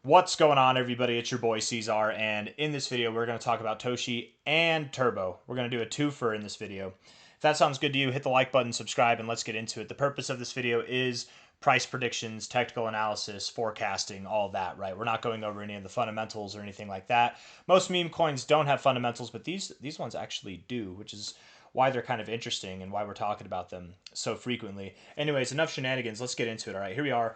What's going on, everybody? It's your boy C-Zar, and in this video we're going to talk about Toshi and Turbo. We're going to do a twofer in this video. If that sounds good to you, hit the like button, subscribe, and let's get into it. The purpose of this video is price predictions, technical analysis, forecasting, all that, right? We're not going over any of the fundamentals or anything like that. Most meme coins don't have fundamentals, but these ones actually do, which is why they're kind of interesting and why we're talking about them so frequently. Anyways, enough shenanigans. Let's get into it. All right, here we are.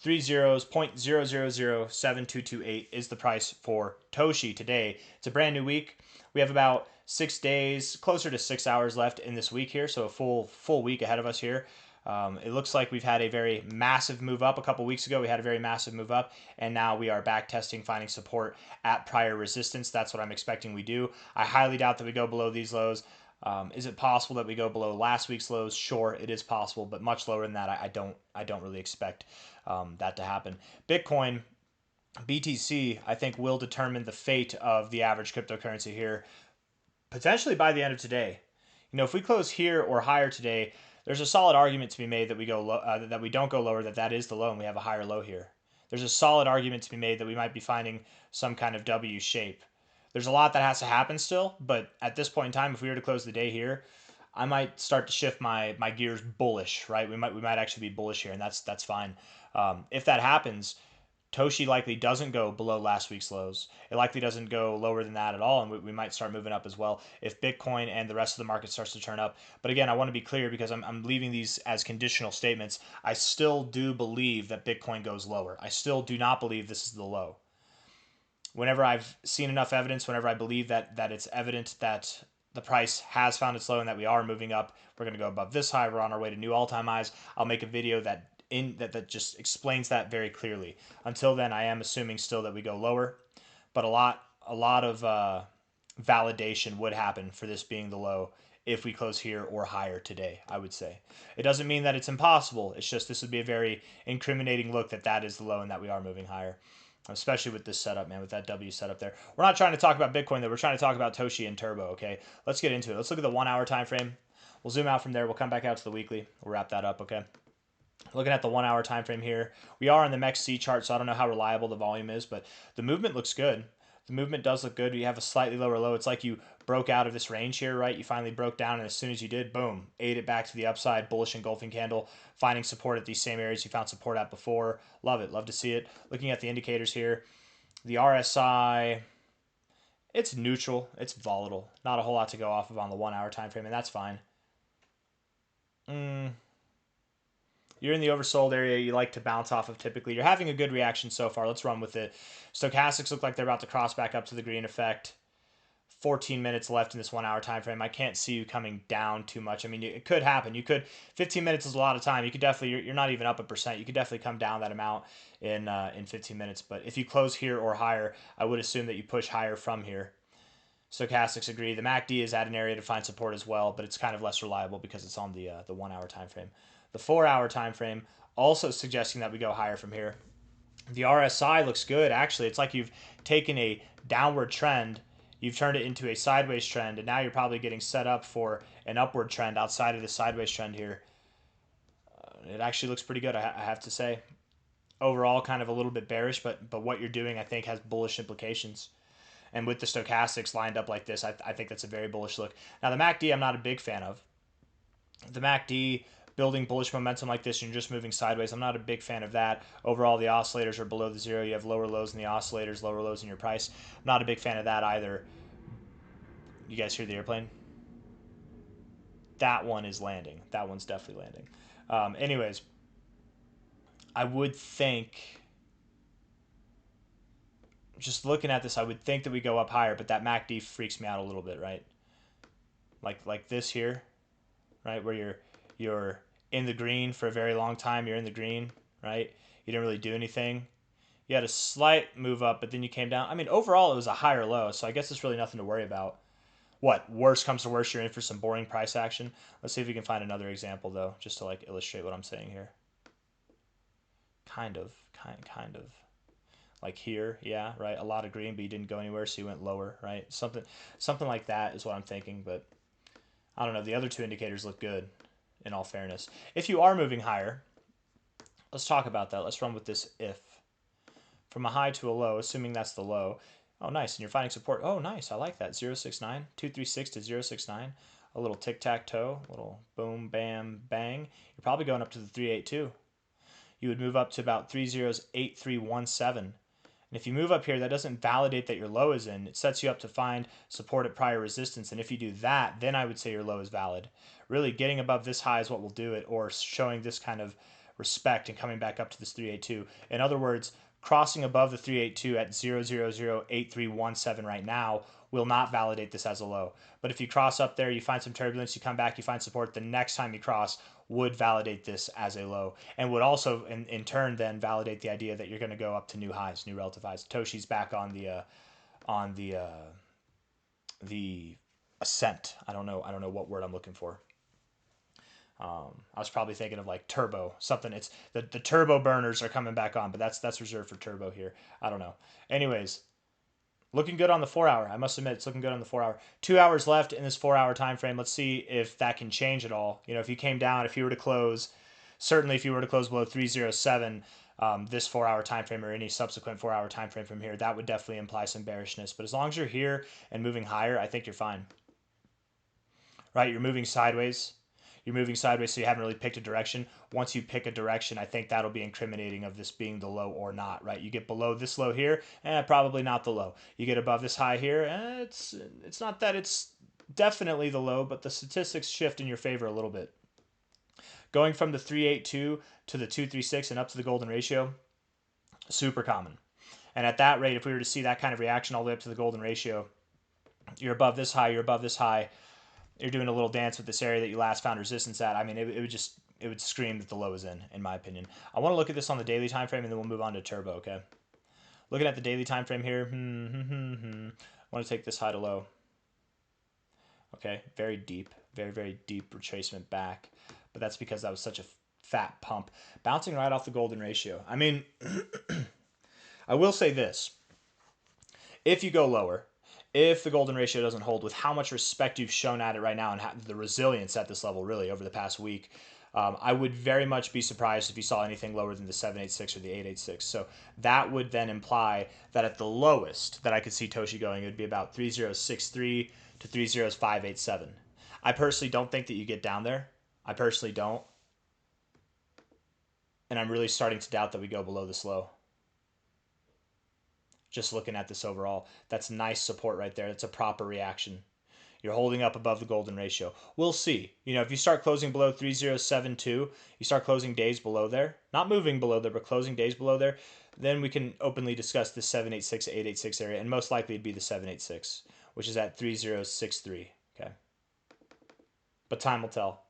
30.0007228 is the price for Toshi today. It's a brand new week. We have about 6 days, closer to 6 hours left in this week here, so a full week ahead of us here. It looks like we've had a very massive move up. A couple weeks ago, we had a very massive move up, and now we are back testing, finding support at prior resistance. That's what I'm expecting we do. I highly doubt that we go below these lows. Is it possible that we go below last week's lows? Sure, it is possible, but much lower than that, I don't really expect that to happen. Bitcoin, BTC, I think will determine the fate of the average cryptocurrency here, potentially by the end of today. You know, if we close here or higher today, there's a solid argument to be made that we go that we don't go lower, that is the low, and we have a higher low here. There's a solid argument to be made that we might be finding some kind of W shape. There's a lot that has to happen still, but at this point in time, if we were to close the day here, I might start to shift my gears bullish, right? We might actually be bullish here, and that's fine. If that happens, Toshi likely doesn't go below last week's lows. It likely doesn't go lower than that at all, and we might start moving up as well if Bitcoin and the rest of the market starts to turn up. But again, I want to be clear because I'm leaving these as conditional statements. I still do believe that Bitcoin goes lower. I still do not believe this is the low. Whenever I've seen enough evidence, whenever I believe that it's evident that the price has found its low and that we are moving up, we're going to go above this high. We're on our way to new all-time highs. I'll make a video that just explains that very clearly. Until then, I am assuming still that we go lower, but a lot of validation would happen for this being the low if we close here or higher today, I would say. It doesn't mean that it's impossible. It's just this would be a very incriminating look that is the low and that we are moving higher. Especially with this setup, man, with that W setup there. We're not trying to talk about Bitcoin, though. We're trying to talk about Toshi and Turbo, okay? Let's get into it. Let's look at the 1 hour time frame. We'll zoom out from there. We'll come back out to the weekly. We'll wrap that up, okay? Looking at the 1 hour time frame here. We are on the MEXC chart, so I don't know how reliable the volume is, but the movement looks good. The movement does look good. You have a slightly lower low. It's like you broke out of this range here, right? You finally broke down, and as soon as you did, boom, ate it back to the upside. Bullish engulfing candle, finding support at these same areas you found support at before. Love it. Love to see it. Looking at the indicators here. The RSI, it's neutral. It's volatile. Not a whole lot to go off of on the 1 hour time frame, and that's fine. You're in the oversold area you like to bounce off of typically. You're having a good reaction so far. Let's run with it. Stochastics look like they're about to cross back up to the green effect. 14 minutes left in this 1 hour time frame. I can't see you coming down too much. I mean, it could happen. You could. 15 minutes is a lot of time. You could definitely. You're not even up 1%. You could definitely come down that amount in 15 minutes. But if you close here or higher, I would assume that you push higher from here. Stochastics agree. The MACD is at an area to find support as well, but it's kind of less reliable because it's on the 1 hour time frame. The 4 hour time frame also suggesting that we go higher from here. The RSI looks good. Actually, it's like you've taken a downward trend. You've turned it into a sideways trend, and now you're probably getting set up for an upward trend outside of the sideways trend here. It actually looks pretty good, I have to say. Overall, kind of a little bit bearish, but what you're doing, I think, has bullish implications. And with the stochastics lined up like this, I think that's a very bullish look. Now, the MACD, I'm not a big fan of. The MACD building bullish momentum like this and you're just moving sideways, I'm not a big fan of that. Overall, the oscillators are below the zero. You have lower lows in the oscillators, lower lows in your price. I'm not a big fan of that either. You guys hear the airplane? That one is landing. That one's definitely landing. Anyways, I would think, just looking at this, I would think that we go up higher, but that MACD freaks me out a little bit, right? Like this here, right, where you're in the green for a very long time. You're in the green, right? You didn't really do anything. You had a slight move up, but then you came down. I mean, overall, it was a higher low, so I guess it's really nothing to worry about. What, worst comes to worst, you're in for some boring price action. Let's see if we can find another example, though, just to like illustrate what I'm saying here. Kind of. Like here, yeah, right? A lot of green, but you didn't go anywhere, so you went lower, right? Something like that is what I'm thinking, but I don't know. The other two indicators look good, in all fairness. If you are moving higher, let's talk about that. Let's run with this if. from a high to a low, assuming that's the low. Oh, nice. And you're finding support. Oh, nice. I like that. 069, 236 to 069. A little tic-tac-toe, a little boom, bam, bang. You're probably going up to the 382. You would move up to about 308317. And if you move up here, that doesn't validate that your low is in. It sets you up to find support at prior resistance. And if you do that, then I would say your low is valid. Really, getting above this high is what will do it, or showing this kind of respect and coming back up to this 382. In other words, crossing above the 382 at 0008317 right now will not validate this as a low. But if you cross up there, you find some turbulence, you come back, you find support, the next time you cross would validate this as a low, and would also in turn then validate the idea that you're going to go up to new highs, new relative highs. Toshi's back on the ascent. I don't know what word I'm looking for. I was probably thinking of like turbo, something. It's the turbo burners are coming back on, but that's reserved for turbo here. I don't know. Anyways, looking good on the 4 hour. I must admit, it's looking good on the 4 hour. 2 hours left in this 4 hour time frame. Let's see if that can change at all. You know, if you came down, if you were to close, certainly if you were to close below 307, this 4 hour time frame or any subsequent 4 hour time frame from here, that would definitely imply some bearishness. But as long as you're here and moving higher, I think you're fine. Right? You're moving sideways. You're moving sideways, so you haven't really picked a direction. Once you pick a direction, I think that'll be incriminating of this being the low or not, right? You get below this low here, probably not the low. You get above this high here, it's not that it's definitely the low, but the statistics shift in your favor a little bit. Going from the 382 to the 236 and up to the golden ratio, super common. And at that rate, if we were to see that kind of reaction all the way up to the golden ratio, you're above this high, you're above this high, you're doing a little dance with this area that you last found resistance at. I mean, it would scream that the low is in my opinion. I want to look at this on the daily time frame, and then we'll move on to turbo, okay? Looking at the daily time frame here, I want to take this high to low. Okay, very deep, very deep retracement back, but that's because that was such a fat pump. Bouncing right off the golden ratio. I mean, I will say this. If you go lower, if the golden ratio doesn't hold, with how much respect you've shown at it right now and the resilience at this level really over the past week, I would very much be surprised if you saw anything lower than the 786 or the 886. So that would then imply that at the lowest that I could see Toshi going, it would be about 3063 to 30587. I personally don't think that you get down there. I personally don't. And I'm really starting to doubt that we go below this low. Just looking at this overall, that's nice support right there. That's a proper reaction. You're holding up above the golden ratio. We'll see. You know, if you start closing below 3072, you start closing days below there, not moving below there, but closing days below there, then we can openly discuss the 786, 886 area, and most likely it'd be the 786, which is at 3063. Okay. But time will tell.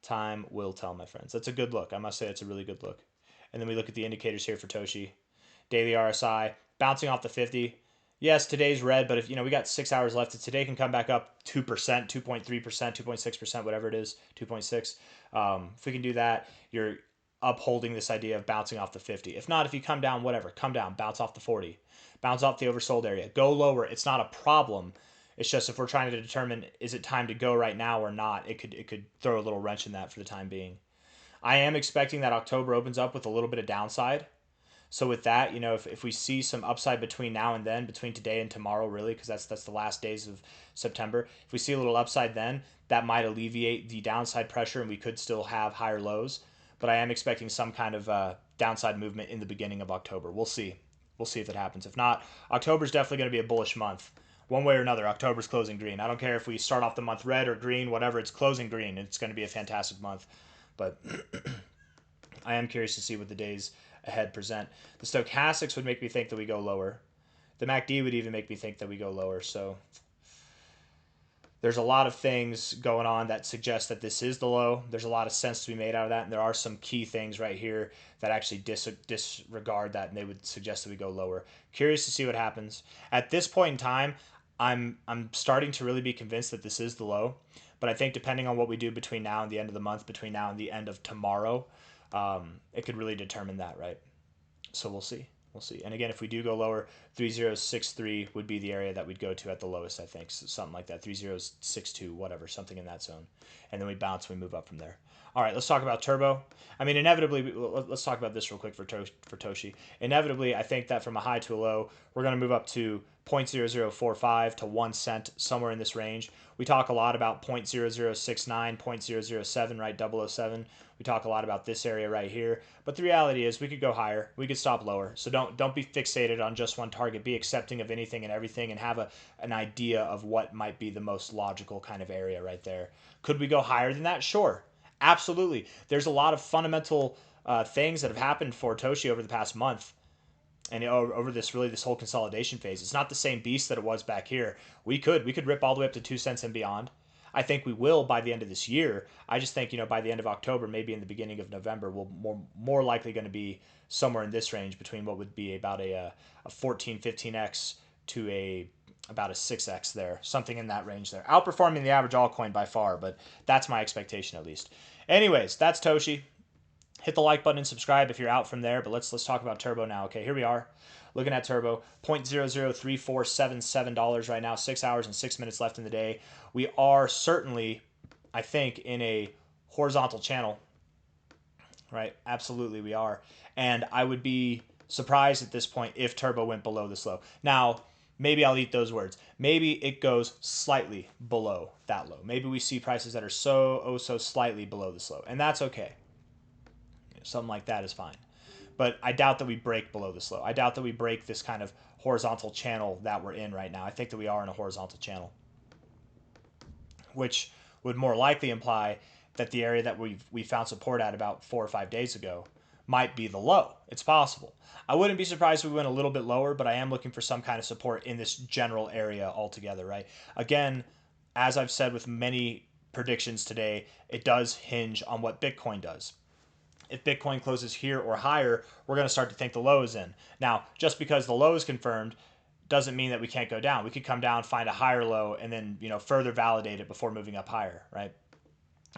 Time will tell, my friends. That's a good look. I must say it's a really good look. And then we look at the indicators here for Toshi. Daily RSI, bouncing off the 50. Yes, today's red, but if we got 6 hours left, today can come back up 2%, 2.3%, 2.6%, whatever it is, 2.6. If we can do that, you're upholding this idea of bouncing off the 50. If not, if you come down, whatever, come down, bounce off the 40, bounce off the oversold area, go lower. It's not a problem. It's just if we're trying to determine is it time to go right now or not, it could throw a little wrench in that for the time being. I am expecting that October opens up with a little bit of downside. So with that, if we see some upside between now and then, between today and tomorrow, really, because that's the last days of September, if we see a little upside then, that might alleviate the downside pressure and we could still have higher lows. But I am expecting some kind of downside movement in the beginning of October. We'll see. We'll see if it happens. If not, October is definitely going to be a bullish month. One way or another, October's closing green. I don't care if we start off the month red or green, whatever, it's closing green. It's going to be a fantastic month. But I am curious to see what the days ahead present. The stochastics would make me think that we go lower. The MACD would even make me think that we go lower. So there's a lot of things going on that suggest that this is the low. There's a lot of sense to be made out of that, and there are some key things right here that actually disregard that, and they would suggest that we go lower. Curious to see what happens. At this point in time, I'm starting to really be convinced that this is the low, but I think depending on what we do between now and the end of the month, between now and the end of tomorrow, it could really determine that, right? So we'll see. We'll see. And again, if we do go lower, 3063 would be the area that we'd go to at the lowest, I think. So something like that, 3062, whatever, something in that zone. And then we bounce, we move up from there. All right, let's talk about Turbo. I mean, inevitably, let's talk about this real quick for Toshi. Inevitably, I think that from a high to a low, we're going to move up to 0.0045 to 1 cent, somewhere in this range. We talk a lot about 0.0069, 0.007, right? 007. We talk a lot about this area right here. But the reality is we could go higher. We could stop lower. So don't be fixated on just one target. Be accepting of anything and everything and have an idea of what might be the most logical kind of area right there. Could we go higher than that? Sure. Absolutely. There's a lot of fundamental things that have happened for Toshi over the past month and over this whole consolidation phase. It's not the same beast that it was back here. We could rip all the way up to 2 cents and beyond. I think we will by the end of this year. I just think, by the end of October, maybe in the beginning of November, we'll more likely going to be somewhere in this range between what would be about a 14, 15x to about a 6x there, something in that range there. Outperforming the average altcoin by far, but that's my expectation at least. Anyways, that's Toshi. Hit the like button and subscribe if you're out from there, but let's talk about Turbo now. Okay, here we are. Looking at Turbo, $0.003477 right now, 6 hours and 6 minutes left in the day. We are certainly, I think, in a horizontal channel, right? Absolutely, we are. And I would be surprised at this point if Turbo went below this low. Now, maybe I'll eat those words. Maybe it goes slightly below that low. Maybe we see prices that are so slightly below this low, and that's okay. Something like that is fine. But I doubt that we break below this low. I doubt that we break this kind of horizontal channel that we're in right now. I think that we are in a horizontal channel, which would more likely imply that the area that we found support at about 4 or 5 days ago might be the low. It's possible. I wouldn't be surprised if we went a little bit lower, but I am looking for some kind of support in this general area altogether, right? Again, as I've said with many predictions today, it does hinge on what Bitcoin does. If Bitcoin closes here or higher, we're going to start to think the low is in. Now, just because the low is confirmed doesn't mean that we can't go down. We could come down, find a higher low, and then further validate it before moving up higher, right?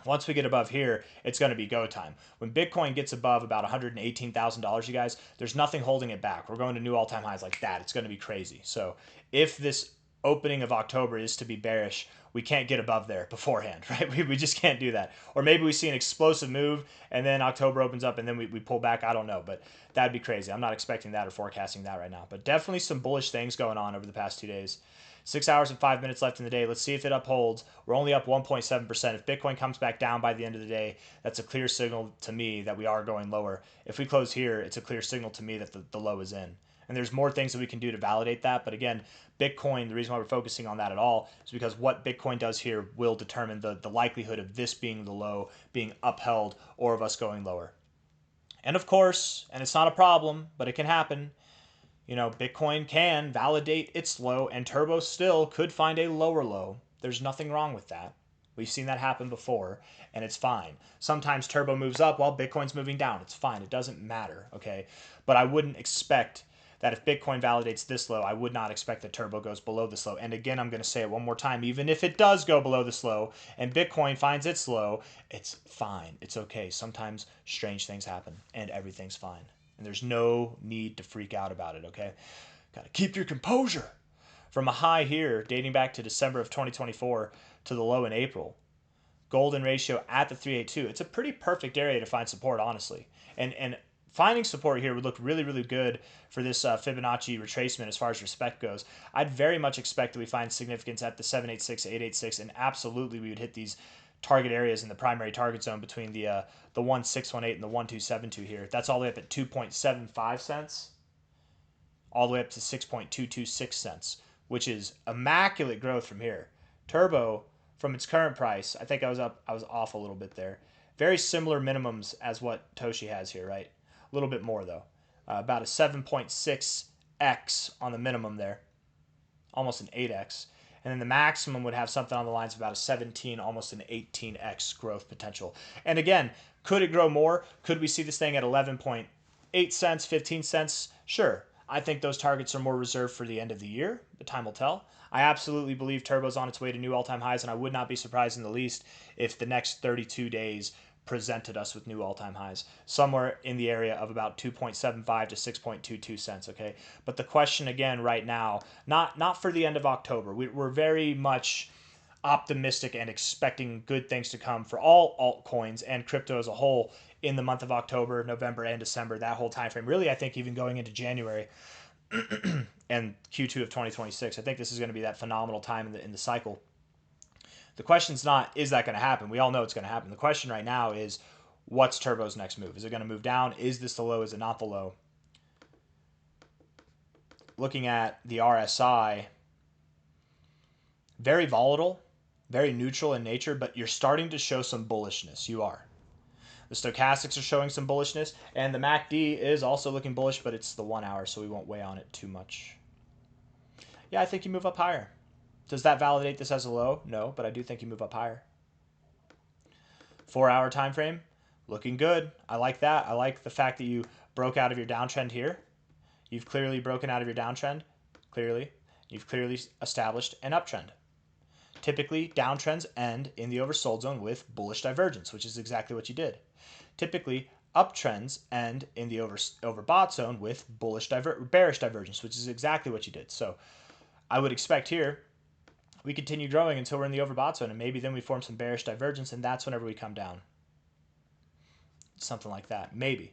Once we get above here, it's going to be go time. When Bitcoin gets above about $118,000, you guys, there's nothing holding it back. We're going to new all-time highs like that. It's going to be crazy. So if this opening of October is to be bearish, we can't get above there beforehand, right? We just can't do that. Or maybe we see an explosive move and then October opens up and then we pull back. I don't know, but that'd be crazy. I'm not expecting that or forecasting that right now. But definitely some bullish things going on over the past 2 days. 6 hours and 5 minutes left in the day. Let's see if it upholds. We're only up 1.7%. If Bitcoin comes back down by the end of the day, that's a clear signal to me that we are going lower. If we close here, it's a clear signal to me that the low is in. And there's more things that we can do to validate that. But again, Bitcoin, the reason why we're focusing on that at all is because what Bitcoin does here will determine the likelihood of this being the low, being upheld, or of us going lower. And of course, and it's not a problem, but it can happen, Bitcoin can validate its low, and Turbo still could find a lower low. There's nothing wrong with that. We've seen that happen before, and it's fine. Sometimes Turbo moves up while Bitcoin's moving down. It's fine. It doesn't matter, okay? But I wouldn't expect that if Bitcoin validates this low, I would not expect that Turbo goes below this low. And again, I'm going to say it one more time. Even if it does go below this low and Bitcoin finds its low, it's fine. It's okay. Sometimes strange things happen, and everything's fine. And there's no need to freak out about it, okay? Got to keep your composure. From a high here, dating back to December of 2024 to the low in April, golden ratio at the 382. It's a pretty perfect area to find support, honestly. And finding support here would look really, really good for this Fibonacci retracement as far as respect goes. I'd very much expect that we find significance at the 786, 886, and absolutely we would hit these target areas in the primary target zone between the 1618 and the 1272 here. That's all the way up at 2.75 cents, all the way up to 6.226 cents, which is immaculate growth from here. Turbo, from its current price, I think I was off a little bit there. Very similar minimums as what Toshi has here, right? A little bit more though. About a 7.6x on the minimum there, almost an 8x. And then the maximum would have something on the lines of about a 17, almost an 18x growth potential. And again, could it grow more? Could we see this thing at 11.8 cents, 15 cents? Sure. I think those targets are more reserved for the end of the year, but time will tell. I absolutely believe Turbo's on its way to new all-time highs, and I would not be surprised in the least if the next 32 days presented us with new all-time highs, somewhere in the area of about 2.75 to 6.22 cents, okay? But the question again right now, not for the end of October. We're very much optimistic and expecting good things to come for all altcoins and crypto as a whole in the month of October, November, and December, that whole time frame. Really, I think even going into January and Q2 of 2026, I think this is going to be that phenomenal time in the cycle. The question's not, is that going to happen? We all know it's going to happen. The question right now is, what's Turbo's next move? Is it going to move down? Is this the low? Is it not the low? Looking at the RSI, very volatile, very neutral in nature, but you're starting to show some bullishness. You are. The stochastics are showing some bullishness, and the MACD is also looking bullish, but it's the 1 hour, so we won't weigh on it too much. Yeah, I think you move up higher. Does that validate this as a low? No, but I do think you move up higher. 4 hour time frame, looking good. I like that. I like the fact that you broke out of your downtrend here. You've clearly broken out of your downtrend. Clearly. You've clearly established an uptrend. Typically, downtrends end in the oversold zone with bullish divergence, which is exactly what you did. Typically, uptrends end in the overbought zone with bearish divergence, which is exactly what you did. So I would expect here we continue growing until we're in the overbought zone, and maybe then we form some bearish divergence, and that's whenever we come down. Something like that, maybe.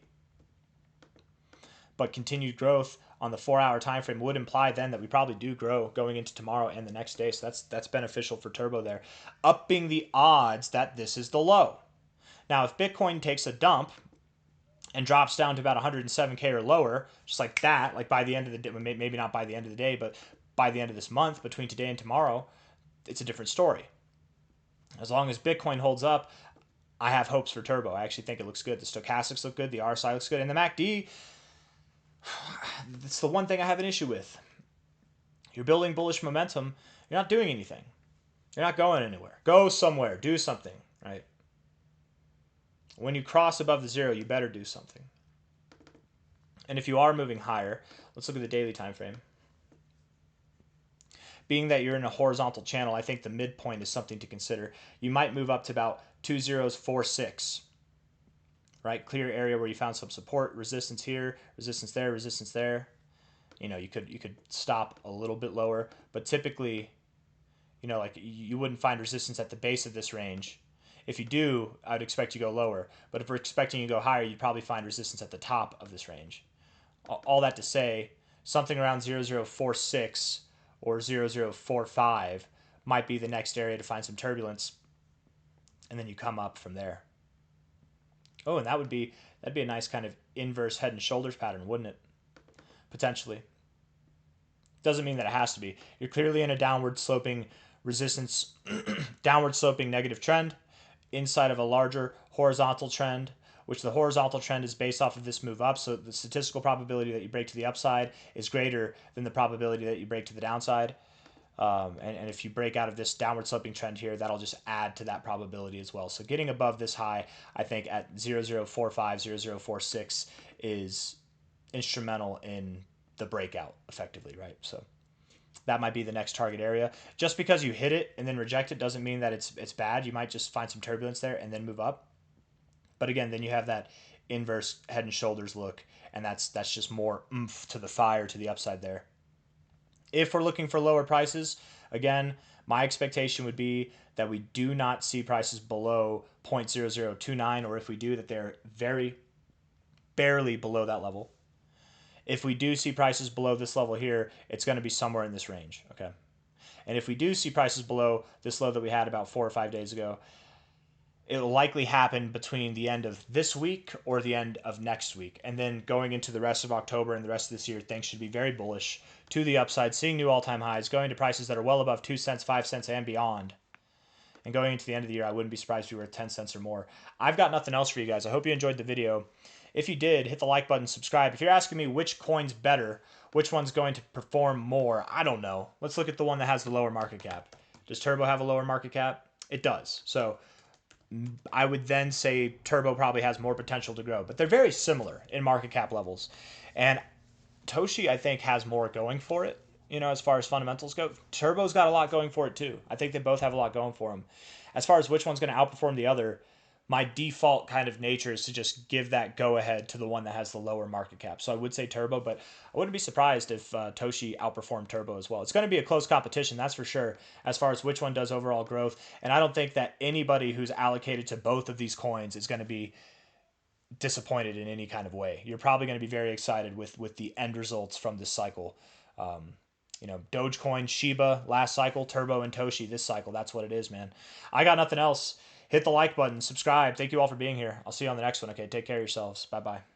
But continued growth on the 4 hour time frame would imply then that we probably do grow going into tomorrow and the next day. So that's beneficial for Turbo there, upping the odds that this is the low. Now, if Bitcoin takes a dump and drops down to about 107K or lower, just like that, like by the end of the day, maybe not by the end of the day, but by the end of this month, between today and tomorrow, it's a different story. As long as Bitcoin holds up, I have hopes for Turbo. I actually think it looks good. The stochastics look good. The RSI looks good. And the MACD, that's the one thing I have an issue with. You're building bullish momentum. You're not doing anything. You're not going anywhere. Go somewhere. Do something, right? When you cross above the zero, you better do something. And if you are moving higher, let's look at the daily time frame. Being that you're in a horizontal channel, I think the midpoint is something to consider. You might move up to about 2046, right? Clear area where you found some support, resistance here, resistance there, resistance there. You know, you could stop a little bit lower, but typically, you know, like you wouldn't find resistance at the base of this range. If you do, I'd expect you to go lower. But if we're expecting you to go higher, you'd probably find resistance at the top of this range. All that to say, something around 0046 or 0045 might be the next area to find some turbulence, and then you come up from there. Oh, and that'd be a nice kind of inverse head and shoulders pattern, wouldn't it? Potentially. Doesn't mean that it has to be. You're clearly in a downward sloping resistance, downward sloping negative trend inside of a larger horizontal trend, which the horizontal trend is based off of this move up. So the statistical probability that you break to the upside is greater than the probability that you break to the downside. And if you break out of this downward sloping trend here, that'll just add to that probability as well. So getting above this high, I think at 0045, 0046 is instrumental in the breakout effectively, right? So that might be the next target area. Just because you hit it and then reject it doesn't mean that it's bad. You might just find some turbulence there and then move up. But again, then you have that inverse head and shoulders look, and that's just more oomph to the fire to the upside there. If we're looking for lower prices, again, my expectation would be that we do not see prices below 0.0029, or if we do, that they're very barely below that level. If we do see prices below this level here, it's going to be somewhere in this range, okay? And if we do see prices below this low that we had about 4 or 5 days ago, it'll likely happen between the end of this week or the end of next week. And then going into the rest of October and the rest of this year, things should be very bullish to the upside, seeing new all-time highs, going to prices that are well above 2 cents, 5 cents, and beyond. And going into the end of the year, I wouldn't be surprised if we were at 10 cents or more. I've got nothing else for you guys. I hope you enjoyed the video. If you did, hit the like button, subscribe. If you're asking me which coin's better, which one's going to perform more, I don't know. Let's look at the one that has the lower market cap. Does Turbo have a lower market cap? It does. So I would then say Turbo probably has more potential to grow, but they're very similar in market cap levels. And Toshi, I think, has more going for it, you know, as far as fundamentals go. Turbo's got a lot going for it too. I think they both have a lot going for them. As far as which one's going to outperform the other, my default kind of nature is to just give that go ahead to the one that has the lower market cap. So I would say Turbo, but I wouldn't be surprised if Toshi outperformed Turbo as well. It's going to be a close competition, that's for sure, as far as which one does overall growth. And I don't think that anybody who's allocated to both of these coins is going to be disappointed in any kind of way. You're probably going to be very excited with the end results from this cycle. Dogecoin, Shiba last cycle, Turbo and Toshi this cycle. That's what it is, man. I got nothing else. Hit the like button, subscribe. Thank you all for being here. I'll see you on the next one. Okay, take care of yourselves. Bye bye.